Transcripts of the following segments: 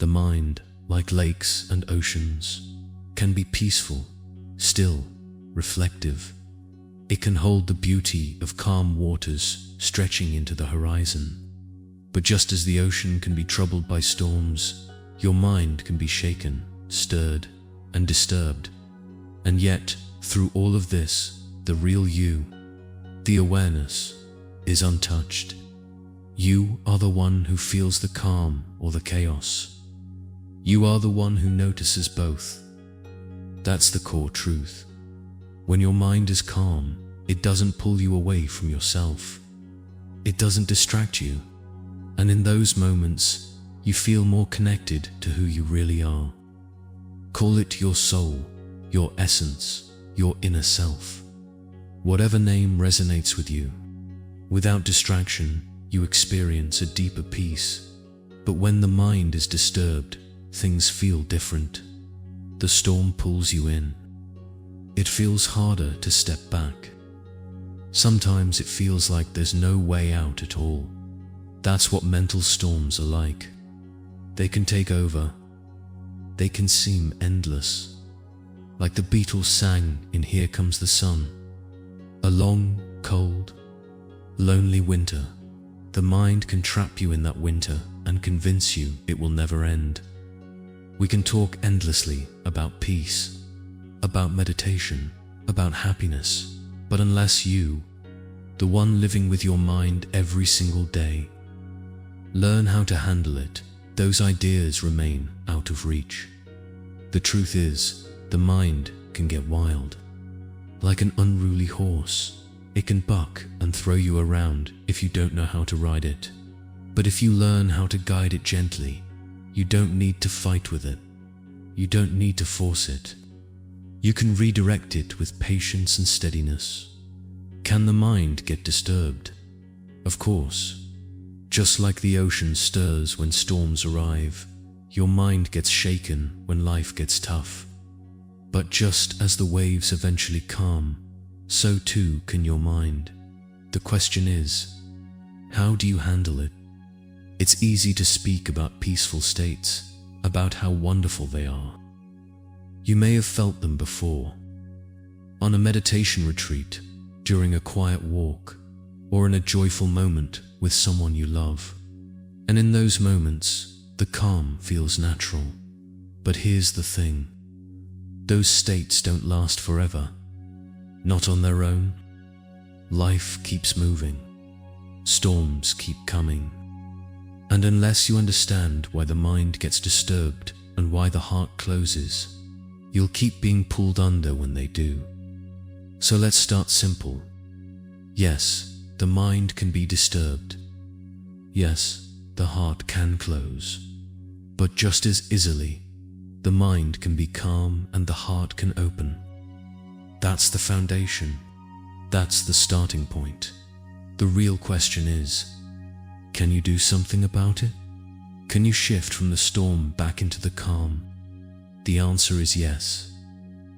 The mind, like lakes and oceans, can be peaceful, still, reflective. It can hold the beauty of calm waters stretching into the horizon. But just as the ocean can be troubled by storms, your mind can be shaken, stirred, and disturbed. And yet, through all of this, the real you, the awareness, is untouched. You are the one who feels the calm or the chaos. You are the one who notices both. That's the core truth. When your mind is calm, it doesn't pull you away from yourself. It doesn't distract you. And in those moments, you feel more connected to who you really are. Call it your soul, your essence, your inner self. Whatever name resonates with you. Without distraction, you experience a deeper peace. But when the mind is disturbed, things feel different. The storm pulls you in. It feels harder to step back. Sometimes it feels like there's no way out at all. That's what mental storms are like. They can take over. They can seem endless. Like the Beatles sang in Here Comes the Sun. A long, cold, lonely winter. The mind can trap you in that winter and convince you it will never end. We can talk endlessly about peace, about meditation, about happiness, but unless you, the one living with your mind every single day, learn how to handle it, those ideas remain out of reach. The truth is, the mind can get wild. Like an unruly horse, it can buck and throw you around if you don't know how to ride it. But if you learn how to guide it gently, you don't need to fight with it. You don't need to force it. You can redirect it with patience and steadiness. Can the mind get disturbed? Of course. Just like the ocean stirs when storms arrive, your mind gets shaken when life gets tough. But just as the waves eventually calm, so too can your mind. The question is, how do you handle it? It's easy to speak about peaceful states, about how wonderful they are. You may have felt them before. On a meditation retreat, during a quiet walk, or in a joyful moment with someone you love. And in those moments, the calm feels natural. But here's the thing. Those states don't last forever. Not on their own. Life keeps moving. Storms keep coming. And unless you understand why the mind gets disturbed and why the heart closes, you'll keep being pulled under when they do. So let's start simple. Yes, the mind can be disturbed. Yes, the heart can close. But just as easily, the mind can be calm and the heart can open. That's the foundation. That's the starting point. The real question is, can you do something about it? Can you shift from the storm back into the calm? The answer is yes.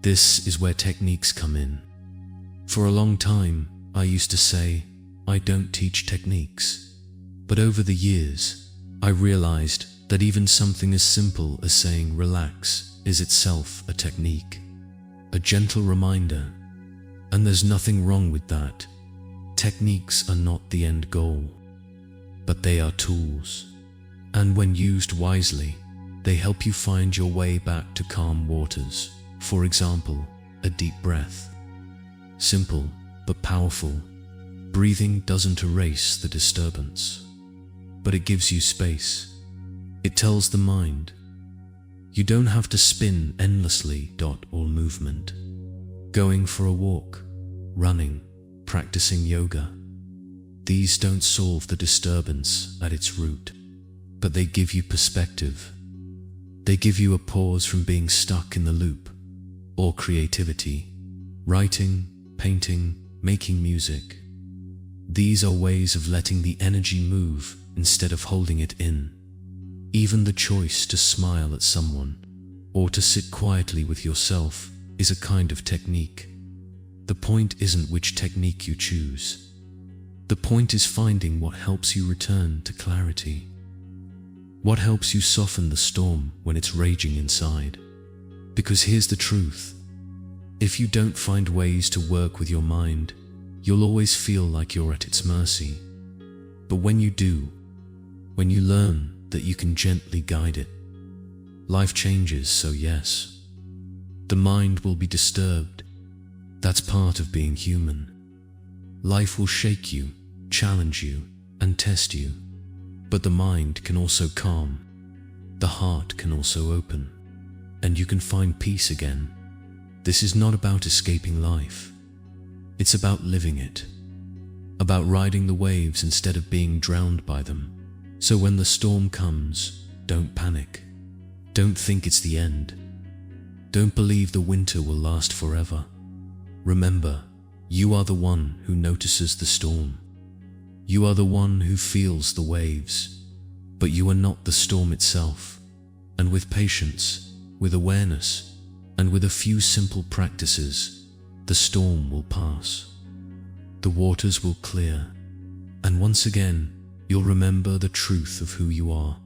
This is where techniques come in. For a long time, I used to say, I don't teach techniques. But over the years, I realized that even something as simple as saying relax is itself a technique, a gentle reminder. And there's nothing wrong with that. Techniques are not the end goal, but they are tools. And when used wisely, they help you find your way back to calm waters. For example, a deep breath. Simple, but powerful. Breathing doesn't erase the disturbance, but it gives you space. It tells the mind, you don't have to spin endlessly. All movement. Going for a walk, running, practicing yoga. These don't solve the disturbance at its root, but they give you perspective. They give you a pause from being stuck in the loop. Or creativity, writing, painting, making music. These are ways of letting the energy move instead of holding it in. Even the choice to smile at someone or to sit quietly with yourself is a kind of technique. The point isn't which technique you choose. The point is finding what helps you return to clarity. What helps you soften the storm when it's raging inside? Because here's the truth. If you don't find ways to work with your mind, you'll always feel like you're at its mercy. But when you do, when you learn that you can gently guide it, life changes. So yes, the mind will be disturbed. That's part of being human. Life will shake you, challenge you, and test you. But the mind can also calm. The heart can also open. And you can find peace again. This is not about escaping life. It's about living it. About riding the waves instead of being drowned by them. So when the storm comes, don't panic. Don't think it's the end. Don't believe the winter will last forever. Remember, you are the one who notices the storm. You are the one who feels the waves. But you are not the storm itself. And with patience, with awareness, and with a few simple practices, the storm will pass. The waters will clear. And once again, you'll remember the truth of who you are.